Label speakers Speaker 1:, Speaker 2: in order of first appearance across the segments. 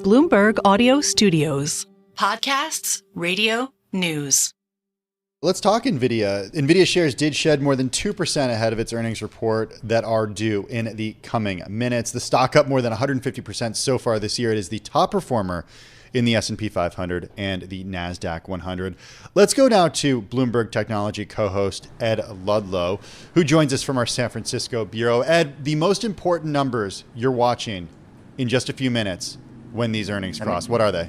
Speaker 1: Bloomberg Audio Studios. Podcasts, radio, news.
Speaker 2: Let's talk Nvidia. Nvidia shares did shed more than 2% ahead of its earnings report that are due in the coming minutes. The stock up more than 150% so far this year. It is the top performer in the S&P 500 and the NASDAQ 100. Let's go now to Bloomberg Technology co-host Ed Ludlow, who joins us from our San Francisco bureau. Ed, the most important numbers you're watching in just a few minutes when these earnings cross, what are they?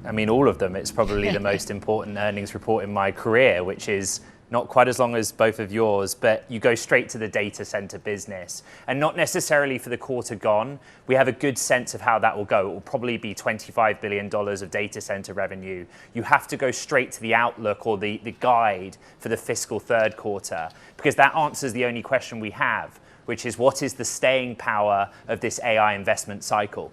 Speaker 3: I mean, all of them. It's probably the most important earnings report in my career, which is not quite as long as both of yours, but you go straight to the data center business. And not necessarily for the quarter gone. We have a good sense of how that will go. It will probably be $25 billion of data center revenue. You have to go straight to the outlook or the guide for the fiscal third quarter, because that answers the only question we have, which is what is the staying power of this AI investment cycle?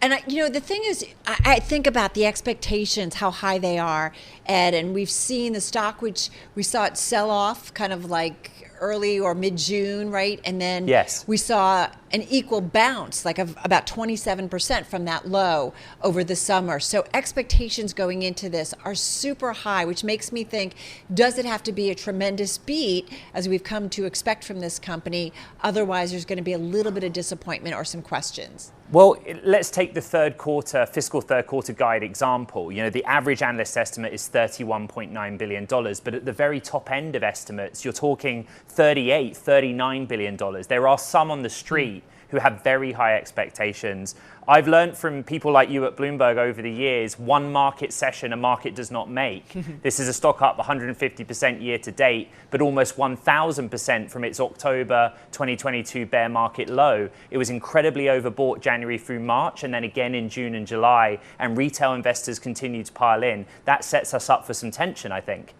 Speaker 4: And, the thing is, I think about the expectations, how high they are, Ed, and we've seen the stock, which we saw it sell off kind of like early or mid-June, right? And then we saw an equal bounce, like of about 27% from that low over the summer. So expectations going into this are super high, which makes me think, does it have to be a tremendous beat, as we've come to expect from this company? Otherwise, there's going to be a little bit of disappointment or some questions.
Speaker 3: Well, let's take the fiscal third quarter guide example. The average analyst estimate is $31.9 billion, but at the very top end of estimates, you're talking $38, $39 billion. There are some on the street who have very high expectations. I've learned from people like you at Bloomberg over the years, one market session a market does not make. This is a stock up 150% year to date, but almost 1,000% from its October 2022 bear market low. It was incredibly overbought January through March, and then again in June and July, and retail investors continue to pile in. That sets us up for some tension, I think.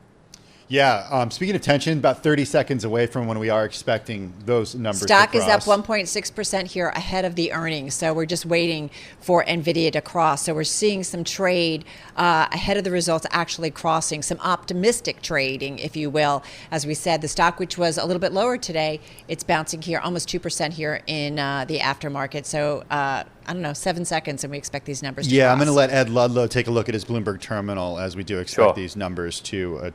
Speaker 2: Yeah, speaking of tension, about 30 seconds away from when we are expecting those numbers
Speaker 4: Stock
Speaker 2: to cross.
Speaker 4: is up 1.6% here ahead of the earnings, so we're just waiting for Nvidia to cross. So we're seeing some trade ahead of the results actually crossing, some optimistic trading, if you will. As we said, the stock, which was a little bit lower today, it's bouncing here almost 2% here in the aftermarket. So I don't know, 7 seconds, and we expect these numbers to cross.
Speaker 2: I'm going to let Ed Ludlow take a look at his Bloomberg terminal, as we do expect these numbers to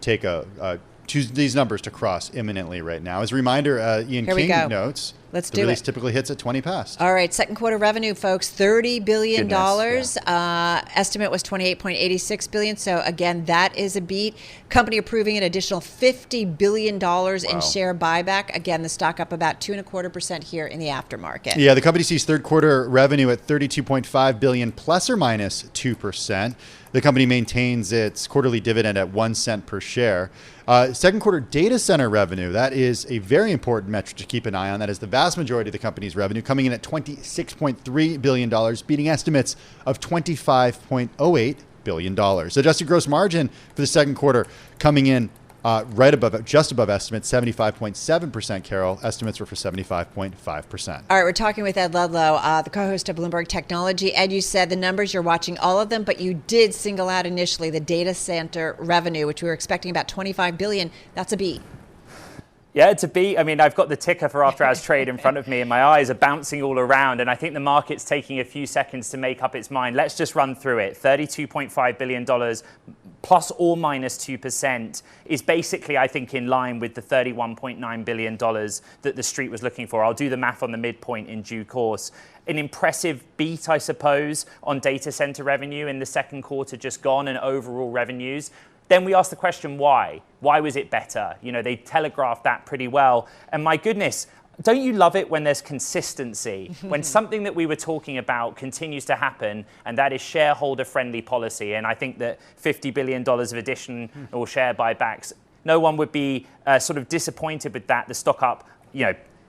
Speaker 2: these numbers to cross imminently right now. As a reminder, Ian King notes
Speaker 4: Let's
Speaker 2: the
Speaker 4: do
Speaker 2: release
Speaker 4: it.
Speaker 2: Typically hits at 20 past.
Speaker 4: All right, second quarter revenue, folks, $30 billion. Estimate was $28.86 billion. So again, that is a beat. Company approving an additional $50 billion in share buyback. Again, the stock up about 2.25% here in the aftermarket. Yeah,
Speaker 2: the company sees third quarter revenue at $32.5 billion, plus or minus 2%. The company maintains its quarterly dividend at 1 cent per share. Second quarter data center revenue, that is a very important metric to keep an eye on. That is the vast majority of the company's revenue, coming in at $26.3 billion, beating estimates of $25.08 billion. Adjusted gross margin for the second quarter coming in just above estimates, 75.7%, Carol. Estimates were for 75.5%.
Speaker 4: All right, we're talking with Ed Ludlow, the co-host of Bloomberg Technology. Ed, you said the numbers, you're watching all of them, but you did single out initially the data center revenue, which we were expecting about $25 billion. That's a beat.
Speaker 3: Yeah, it's a beat. I mean, I've got the ticker for after hours trade in front of me and my eyes are bouncing all around. And I think the market's taking a few seconds to make up its mind. Let's just run through it. $32.5 billion plus or minus 2% is basically, I think, in line with the $31.9 billion that the street was looking for. I'll do the math on the midpoint in due course. An impressive beat, I suppose, on data center revenue in the second quarter just gone and overall revenues. Then we asked the question, why? Why was it better? They telegraphed that pretty well. And my goodness, don't you love it when there's consistency? When something that we were talking about continues to happen, and that is shareholder-friendly policy. And I think that $50 billion of additional share buybacks, no one would be sort of disappointed with that. The stock up,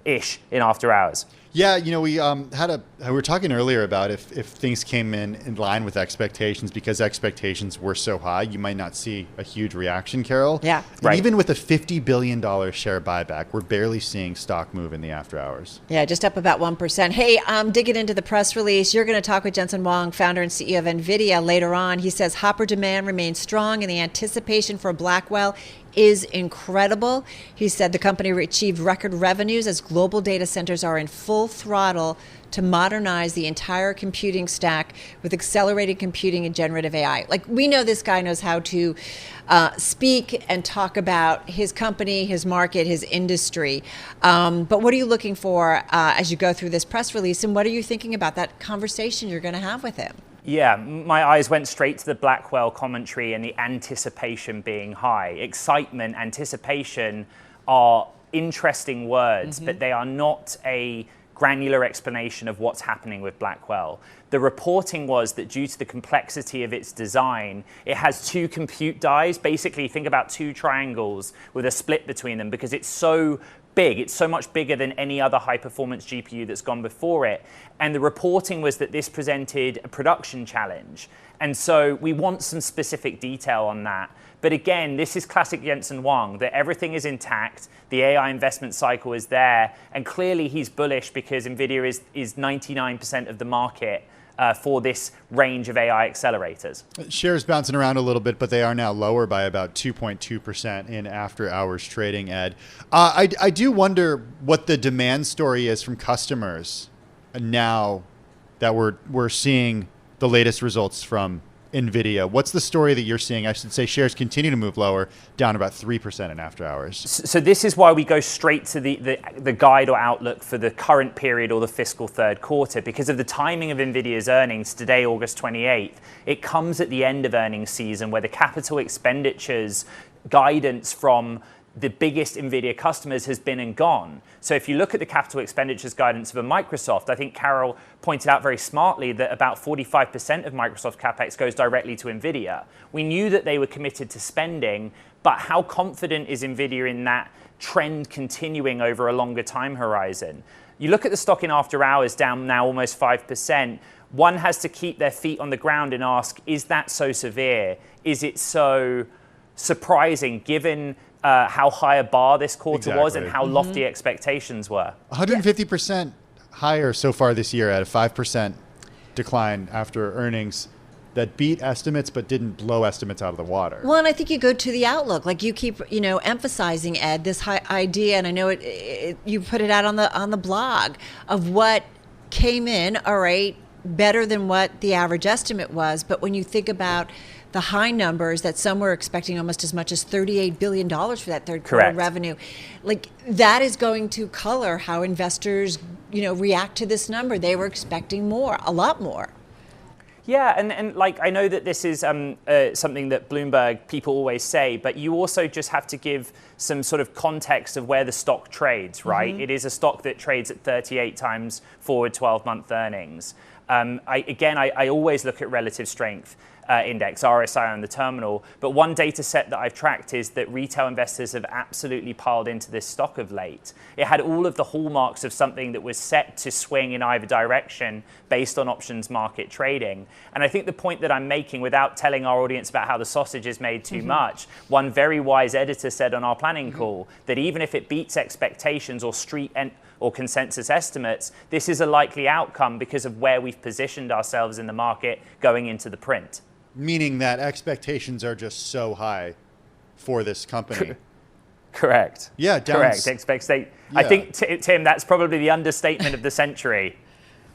Speaker 3: ish in after hours.
Speaker 2: Yeah, we were talking earlier about if things came in line with expectations, because expectations were so high, you might not see a huge reaction, Carol.
Speaker 4: Yeah.
Speaker 2: And even with a $50 billion share buyback, we're barely seeing stock move in the after hours.
Speaker 4: Yeah, just up about 1%. Hey, digging into the press release, you're going to talk with Jensen Huang, founder and CEO of Nvidia, later on. He says Hopper demand remains strong in the anticipation for Blackwell is incredible. He said the company achieved record revenues as global data centers are in full throttle to modernize the entire computing stack with accelerated computing and generative AI. Like, we know this guy knows how to speak and talk about his company, his market, his industry. But what are you looking for as you go through this press release, and what are you thinking about that conversation you're going to have with him?
Speaker 3: Yeah, my eyes went straight to the Blackwell commentary and the anticipation being high. Excitement, anticipation are interesting words, but they are not a granular explanation of what's happening with Blackwell. The reporting was that due to the complexity of its design, it has two compute dies. Basically, think about two triangles with a split between them because it's so big. It's so much bigger than any other high-performance GPU that's gone before it. And the reporting was that this presented a production challenge. And so we want some specific detail on that. But again, this is classic Jensen Huang, that everything is intact, the AI investment cycle is there, and clearly he's bullish because Nvidia is 99% of the market for this range of AI accelerators.
Speaker 2: Shares bouncing around a little bit, but they are now lower by about 2.2% in after-hours trading, Ed. I do wonder what the demand story is from customers now that we're seeing the latest results from Nvidia. What's the story that you're seeing? I should say shares continue to move lower, down about 3% in after hours.
Speaker 3: So this is why we go straight to the guide or outlook for the current period or the fiscal third quarter. Because of the timing of Nvidia's earnings today, August 28th, it comes at the end of earnings season where the capital expenditures guidance from the biggest Nvidia customers has been and gone. So if you look at the capital expenditures guidance of a Microsoft, I think Carol pointed out very smartly that about 45% of Microsoft CapEx goes directly to Nvidia. We knew that they were committed to spending, but how confident is Nvidia in that trend continuing over a longer time horizon? You look at the stock in after hours down now almost 5%. One has to keep their feet on the ground and ask, is that so severe? Is it so surprising given how high a bar this quarter was and how lofty expectations were?
Speaker 2: 150% higher so far this year at a 5% decline after earnings that beat estimates but didn't blow estimates out of the water.
Speaker 4: Well, and I think you go to the outlook, like you keep, emphasizing, Ed, this high idea, and I know you put it out on the blog of what came in, all right, better than what the average estimate was. But when you think about the high numbers that some were expecting almost as much as $38 billion for that third quarter revenue, like that is going to color how investors, react to this number. They were expecting more, a lot more.
Speaker 3: Yeah, and like I know that this is something that Bloomberg people always say, but you also just have to give some sort of context of where the stock trades, right? It is a stock that trades at 38 times forward 12-month earnings. I always look at relative strength index, RSI on the terminal. But one data set that I've tracked is that retail investors have absolutely piled into this stock of late. It had all of the hallmarks of something that was set to swing in either direction based on options market trading. And I think the point that I'm making, without telling our audience about how the sausage is made too much, one very wise editor said on our planning call that even if it beats expectations or or consensus estimates, this is a likely outcome because of where we've positioned ourselves in the market going into the print.
Speaker 2: Meaning that expectations are just so high for this company.
Speaker 3: Correct.
Speaker 2: Yeah,
Speaker 3: correct. I think, Tim, that's probably the understatement of the century.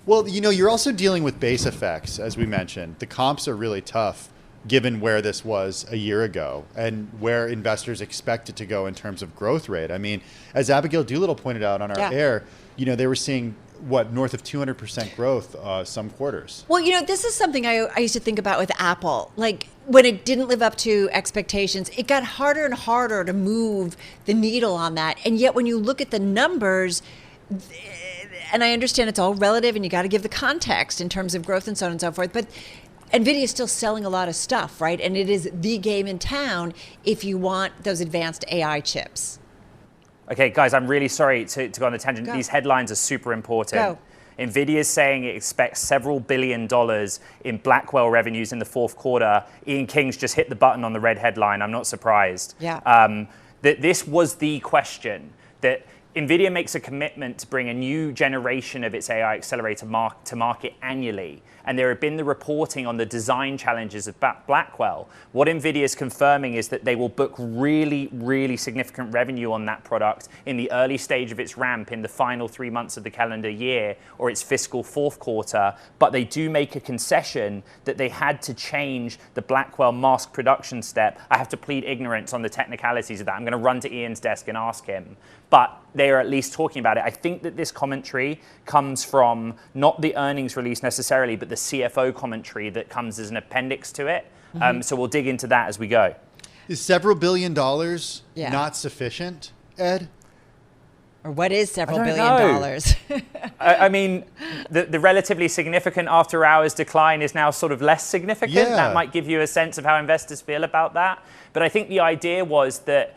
Speaker 2: Well, you're also dealing with base effects, as we mentioned. The comps are really tough given where this was a year ago and where investors expect it to go in terms of growth rate. I mean, as Abigail Doolittle pointed out on our air, they were seeing north of 200% growth some quarters.
Speaker 4: Well, this is something I used to think about with Apple. Like when it didn't live up to expectations, it got harder and harder to move the needle on that. And yet when you look at the numbers, and I understand it's all relative and you got to give the context in terms of growth and so on and so forth, but Nvidia is still selling a lot of stuff, right? And it is the game in town if you want those advanced AI chips.
Speaker 3: Okay, guys, I'm really sorry to go on the tangent. These headlines are super important. Nvidia is saying it expects several $1 billion in Blackwell revenues in the fourth quarter. Ian King's just hit the button on the red headline. I'm not surprised. That this was the question, that Nvidia makes a commitment to bring a new generation of its AI accelerator to market annually. And there have been the reporting on the design challenges of Blackwell. What Nvidia is confirming is that they will book really, really significant revenue on that product in the early stage of its ramp in the final 3 months of the calendar year or its fiscal fourth quarter. But they do make a concession that they had to change the Blackwell mask production step. I have to plead ignorance on the technicalities of that. I'm going to run to Ian's desk and ask him. But they are at least talking about it. I think that this commentary comes from not the earnings release necessarily, but the CFO commentary that comes as an appendix to it. So we'll dig into that as we go.
Speaker 2: Is several $1 billion not sufficient, Ed?
Speaker 4: Or what is several $1 billion?
Speaker 3: I mean, the relatively significant after hours decline is now sort of less significant.
Speaker 2: Yeah.
Speaker 3: That might give you a sense of how investors feel about that. But I think the idea was that,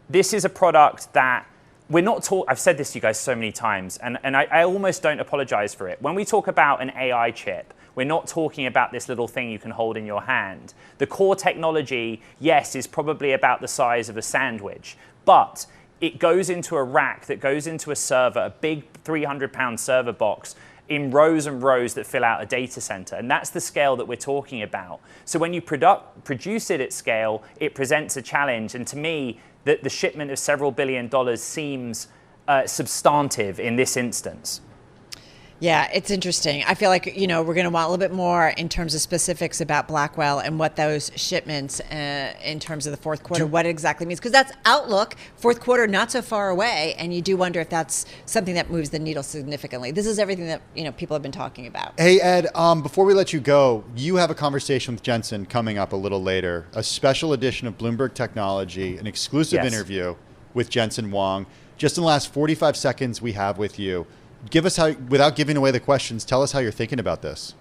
Speaker 3: this is a product that we're not I've said this to you guys so many times, and I almost don't apologize for it. When we talk about an AI chip, we're not talking about this little thing you can hold in your hand. The core technology, yes, is probably about the size of a sandwich, but it goes into a rack that goes into a server, a big 300-pound server box, in rows and rows that fill out a data center. And that's the scale that we're talking about. So when you produce it at scale, it presents a challenge. And to me, the shipment of several $1 billion seems substantive in this instance.
Speaker 4: Yeah, it's interesting. I feel like, we're going to want a little bit more in terms of specifics about Blackwell and what those shipments in terms of the fourth quarter, what it exactly means. Because that's outlook, fourth quarter not so far away, and you do wonder if that's something that moves the needle significantly. This is everything that, people have been talking about.
Speaker 2: Hey, Ed, before we let you go, you have a conversation with Jensen coming up a little later, a special edition of Bloomberg Technology, an exclusive interview with Jensen Huang. Just in the last 45 seconds we have with you, give us without giving away the questions, tell us how you're thinking about this.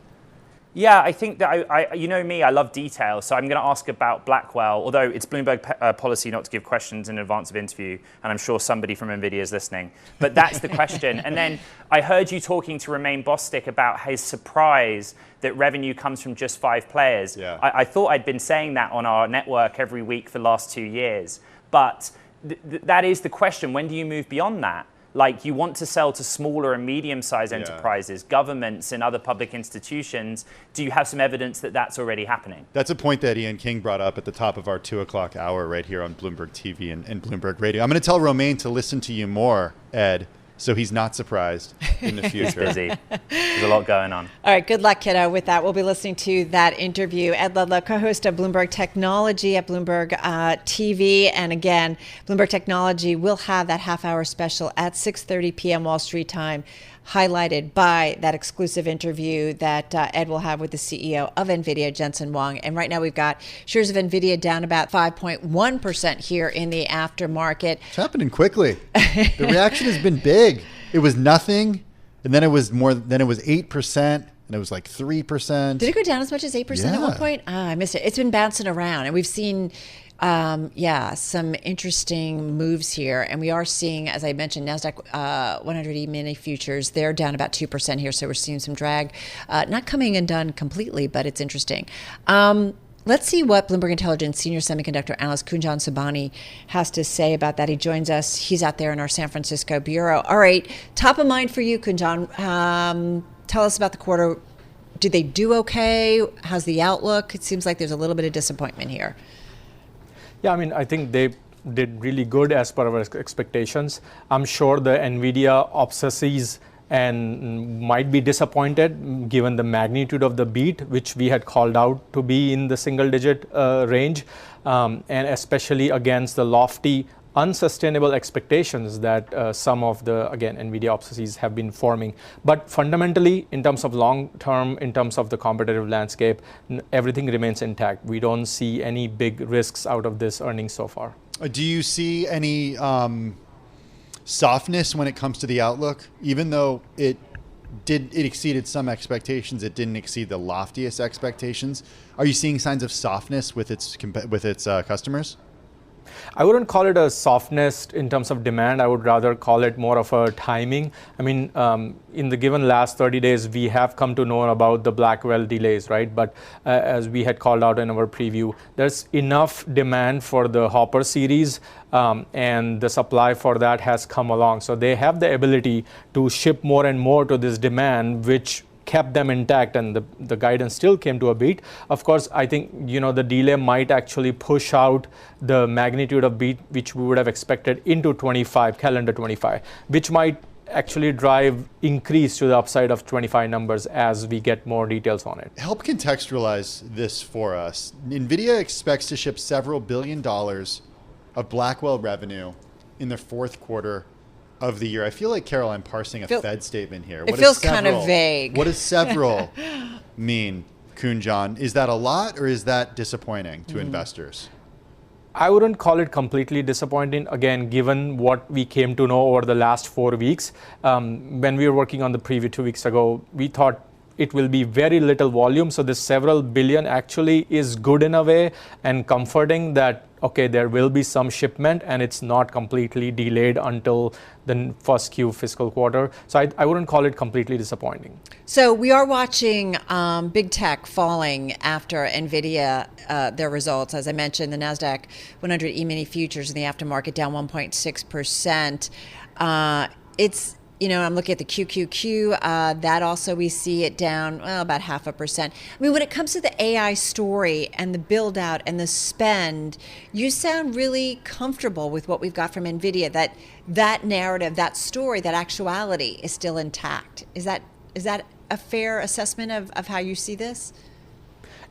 Speaker 3: Yeah, I think that you know me, I love detail. So I'm going to ask about Blackwell, although it's Bloomberg policy not to give questions in advance of interview. And I'm sure somebody from Nvidia is listening. But that's the question. And then I heard you talking to Romain Bostic about his surprise that revenue comes from just 5 players.
Speaker 2: Yeah.
Speaker 3: I thought I'd been saying that on our network every week for the last 2 years. But that is the question. When do you move beyond that? Like, you want to sell to smaller and medium-sized enterprises, governments, and other public institutions. Do you have some evidence that that's already happening?
Speaker 2: That's a point that Ian King brought up at the top of our 2 o'clock hour right here on Bloomberg TV and Bloomberg Radio. I'm going to tell Romain to listen to you more, Ed, so he's not surprised in the future.
Speaker 3: He's busy. There's a lot going on.
Speaker 4: All right, good luck, kiddo, with that. We'll be listening to that interview. Ed Ludlow, co-host of Bloomberg Technology at Bloomberg TV. And again, Bloomberg Technology will have that half-hour special at 6:30 p.m. Wall Street time, highlighted by that exclusive interview that Ed will have with the CEO of Nvidia, Jensen Huang. And right now we've got shares of Nvidia down about 5.1% here in the aftermarket.
Speaker 2: It's happening quickly. The reaction has been big. It was nothing, and then it was more. Then it was 8%, and it was like 3%.
Speaker 4: Did it go down as much as 8% at one point? I missed it. It's been bouncing around, and we've seen some interesting moves here. And we are seeing, as I mentioned, NASDAQ 100 E-mini futures, they're down about 2% here. So we're seeing some drag, not coming undone completely, but it's interesting. Let's see what Bloomberg Intelligence senior semiconductor analyst Kunjan Sobhani has to say about that. He joins us. He's out there in our San Francisco bureau. All right, top of mind for you, Kunjan. Tell us about the quarter. Did they do okay? How's the outlook? It seems like there's a little bit of disappointment here.
Speaker 5: Yeah, I mean, I think they did really good as per our expectations. I'm sure the Nvidia obsesses and might be disappointed given the magnitude of the beat, which we had called out to be in the single-digit range, and especially against the lofty, unsustainable expectations that some of the, again, Nvidia obsesses have been forming. But fundamentally, in terms of long-term, in terms of the competitive landscape, everything remains intact. We don't see any big risks out of this earnings so far.
Speaker 2: Do you see any softness when it comes to the outlook? Even though it exceeded some expectations, it didn't exceed the loftiest expectations. Are you seeing signs of softness with its customers?
Speaker 5: I wouldn't call it a softness in terms of demand. I would rather call it more of a timing. I mean, in the given last 30 days, we have come to know about the Blackwell delays, right? But as we had called out in our preview, there's enough demand for the Hopper series, and the supply for that has come along. So they have the ability to ship more and more to this demand, which kept them intact, and the guidance still came to a beat. Of course, I think the delay might actually push out the magnitude of beat which we would have expected into calendar 25, which might actually drive increase to the upside of 25 numbers as we get more details on it.
Speaker 2: Help contextualize this for us. Nvidia expects to ship several $1 billion of Blackwell revenue in the fourth quarter of the year. I feel like, Carol, I'm parsing a Fed statement here.
Speaker 4: It feels kind of vague.
Speaker 2: What does several mean, Kunjan? Is that a lot, or is that disappointing to investors?
Speaker 5: I wouldn't call it completely disappointing. Again, given what we came to know over the last 4 weeks, when we were working on the preview 2 weeks ago, we thought it will be very little volume. So this several billion actually is good in a way and comforting that, okay, there will be some shipment and it's not completely delayed until the first Q fiscal quarter. So I wouldn't call it completely disappointing.
Speaker 4: So we are watching big tech falling after Nvidia, their results. As I mentioned, the NASDAQ 100 E-mini futures in the aftermarket down 1.6%. I'm looking at the QQQ, that also we see it down about 0.5%. I mean, when it comes to the AI story and the build out and the spend, you sound really comfortable with what we've got from Nvidia, that narrative, that story, that actuality is still intact. Is that a fair assessment of how you see this?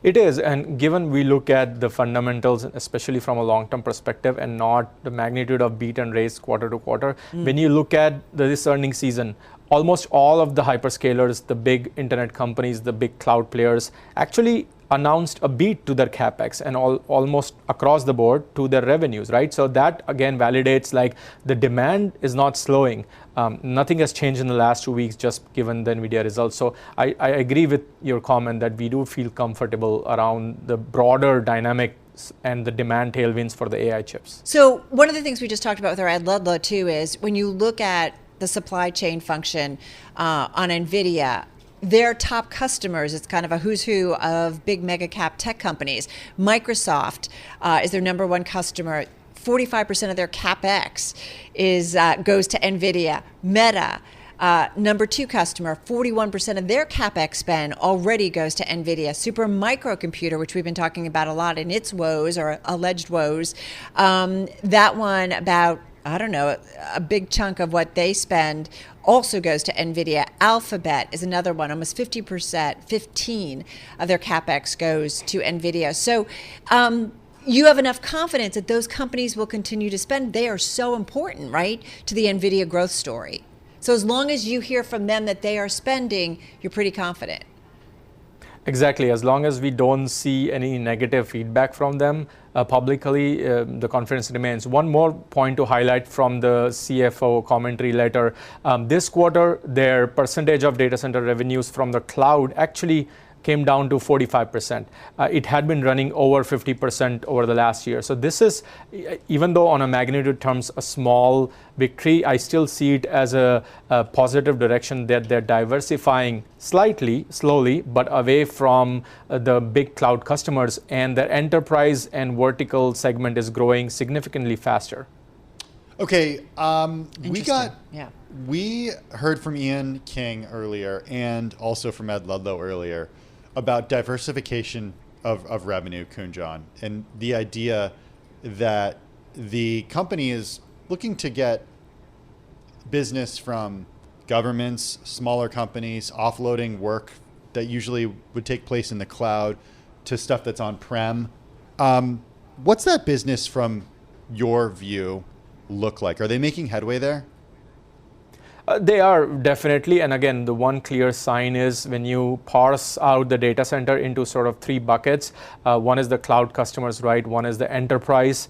Speaker 5: It is, and given we look at the fundamentals, especially from a long-term perspective and not the magnitude of beat and raise quarter to quarter, when you look at this earnings season, almost all of the hyperscalers, the big internet companies, the big cloud players actually announced a beat to their capex and almost across the board to their revenues, right? So that again validates like the demand is not slowing. Nothing has changed in the last 2 weeks just given the Nvidia results. So I agree with your comment that we do feel comfortable around the broader dynamics and the demand tailwinds for the AI chips.
Speaker 4: So one of the things we just talked about with our ad Ludlow too is when you look at the supply chain function on Nvidia, their top customers, it's kind of a who's who of big mega cap tech companies. Microsoft is their number one customer. 45% of their capex goes to Nvidia. Meta, number two customer, 41% of their capex spend already goes to Nvidia. Super Microcomputer, which we've been talking about a lot in its woes or alleged woes, that one about, I don't know, a big chunk of what they spend also goes to Nvidia. Alphabet is another one, almost 15% of their capex goes to Nvidia. So you have enough confidence that those companies will continue to spend. They are so important, right, to the Nvidia growth story. So as long as you hear from them that they are spending, you're pretty confident.
Speaker 5: Exactly. As long as we don't see any negative feedback from them publicly, the confidence remains. One more point to highlight from the CFO commentary letter. This quarter, their percentage of data center revenues from the cloud actually came down to 45%. It had been running over 50% over the last year. So this is, even though on a magnitude terms, a small victory, I still see it as a positive direction that they're diversifying slightly, slowly, but away from the big cloud customers, and their enterprise and vertical segment is growing significantly faster.
Speaker 2: Okay, we heard from Ian King earlier and also from Ed Ludlow earlier about diversification of revenue, Kunjan, and the idea that the company is looking to get business from governments, smaller companies, offloading work that usually would take place in the cloud to stuff that's on-prem. What's that business from your view look like? Are they making headway there?
Speaker 5: They are definitely, and again, the one clear sign is when you parse out the data center into sort of three buckets. One is the cloud customers, right? One is the enterprise,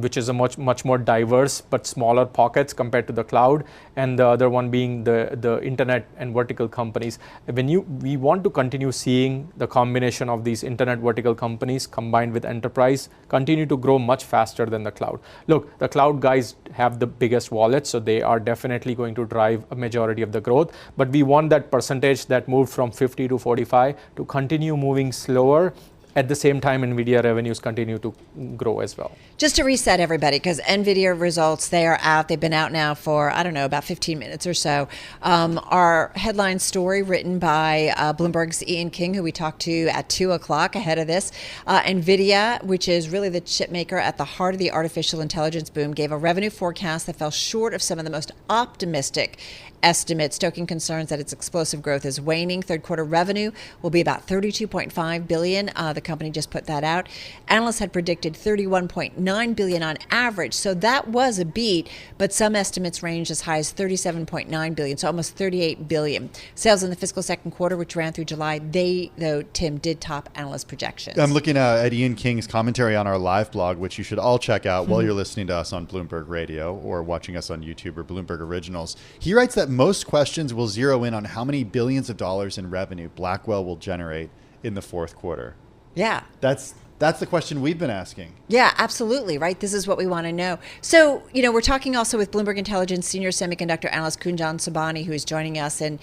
Speaker 5: which is a much more diverse but smaller pockets compared to the cloud, and the other one being the internet and vertical companies. We want to continue seeing the combination of these internet vertical companies combined with enterprise continue to grow much faster than the cloud. Look, the cloud guys have the biggest wallet, so they are definitely going to drive a majority of the growth, but we want that percentage that moved from 50 to 45 to continue moving slower. At the same time, Nvidia revenues continue to grow as well.
Speaker 4: Just to reset everybody, because Nvidia results, they are out. They've been out now for, I don't know, about 15 minutes or so. Our headline story written by Bloomberg's Ian King, who we talked to at 2 o'clock ahead of this. Nvidia, which is really the chip maker at the heart of the artificial intelligence boom, gave a revenue forecast that fell short of some of the most optimistic estimates, stoking concerns that its explosive growth is waning. Third quarter revenue will be about $32.5 billion. The company just put that out. Analysts had predicted $31.9 billion on average, so that was a beat, but some estimates range as high as $37.9 billion, so almost $38 billion. Sales in the fiscal second quarter, which ran through July, though, Tim, did top analyst projections.
Speaker 2: I'm looking at Ian King's commentary on our live blog, which you should all check out while you're listening to us on Bloomberg Radio or watching us on YouTube or Bloomberg Originals. He writes that most questions will zero in on how many billions of dollars in revenue Blackwell will generate in the fourth quarter.
Speaker 4: Yeah.
Speaker 2: That's the question we've been asking.
Speaker 4: Yeah, absolutely, right? This is what we want to know. So, we're talking also with Bloomberg Intelligence senior semiconductor analyst Kunjan Sobhani, who is joining us. And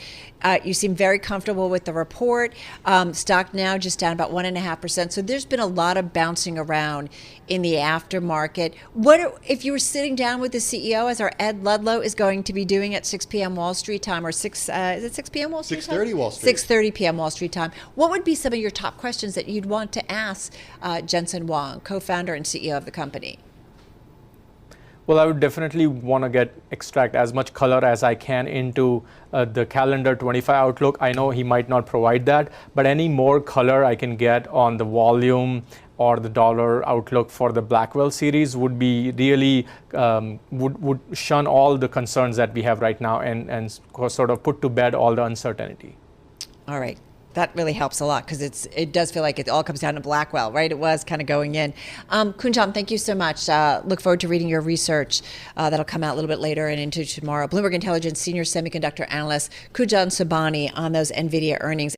Speaker 4: you seem very comfortable with the report. Stock now just down about 1.5%. So there's been a lot of bouncing around in the aftermarket. If you were sitting down with the CEO, as our Ed Ludlow is going to be doing at 6 p.m. Wall Street time, or is it 6 p.m. Wall Street time?
Speaker 2: 6:30 Wall Street.
Speaker 4: 6:30 p.m. Wall Street time. What would be some of your top questions that you'd want to ask Jensen Huang, co-founder and CEO of the company?
Speaker 5: Well, I would definitely want to extract as much color as I can into the calendar 25 outlook. I know he might not provide that, but any more color I can get on the volume or the dollar outlook for the Blackwell series would be really, would shun all the concerns that we have right now and sort of put to bed all the uncertainty.
Speaker 4: All right. That really helps a lot, because it does feel like it all comes down to Blackwell, right? It was kind of going in. Kunjan, thank you so much. Look forward to reading your research that'll come out a little bit later and into tomorrow. Bloomberg Intelligence senior semiconductor analyst Kunjan Sobhani on those Nvidia earnings.